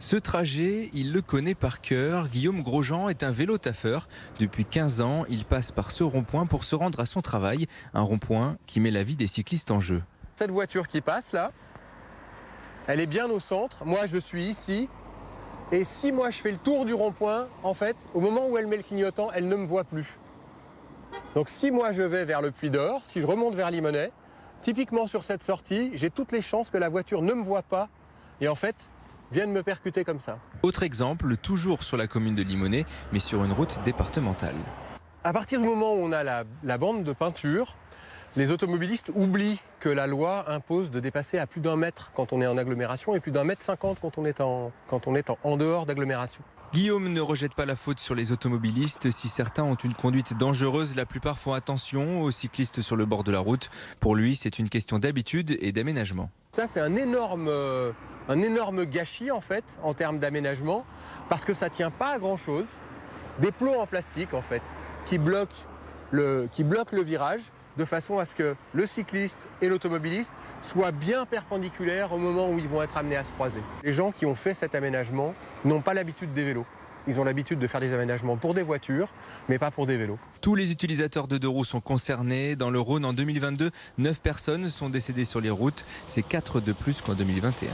Ce trajet, il le connaît par cœur. Guillaume Grosjean est un vélo-taffeur. Depuis 15 ans, il passe par ce rond-point pour se rendre à son travail. Un rond-point qui met la vie des cyclistes en jeu. Cette voiture qui passe là, elle est bien au centre. Moi, je suis ici. Et si moi, je fais le tour du rond-point, en fait, au moment où elle met le clignotant, elle ne me voit plus. Donc si moi, je vais vers le Puy d'Or, si je remonte vers Limonest, typiquement sur cette sortie, j'ai toutes les chances que la voiture ne me voit pas et en fait, vienne me percuter comme ça. Autre exemple, toujours sur la commune de Limonest, mais sur une route départementale. À partir du moment où on a la bande de peinture, les automobilistes oublient que la loi impose de dépasser à plus d'1 mètre quand on est en agglomération et plus d'1,50 mètre quand on est en dehors d'agglomération. Guillaume ne rejette pas la faute sur les automobilistes. Si certains ont une conduite dangereuse, la plupart font attention aux cyclistes sur le bord de la route. Pour lui, c'est une question d'habitude et d'aménagement. Ça, c'est un énorme gâchis en fait, en termes d'aménagement, parce que ça ne tient pas à grand-chose. Des plots en plastique en fait, qui bloquent le virage, de façon à ce que le cycliste et l'automobiliste soient bien perpendiculaires au moment où ils vont être amenés à se croiser. Les gens qui ont fait cet aménagement n'ont pas l'habitude des vélos. Ils ont l'habitude de faire des aménagements pour des voitures, mais pas pour des vélos. Tous les utilisateurs de deux roues sont concernés. Dans le Rhône, en 2022, 9 personnes sont décédées sur les routes. C'est 4 de plus qu'en 2021.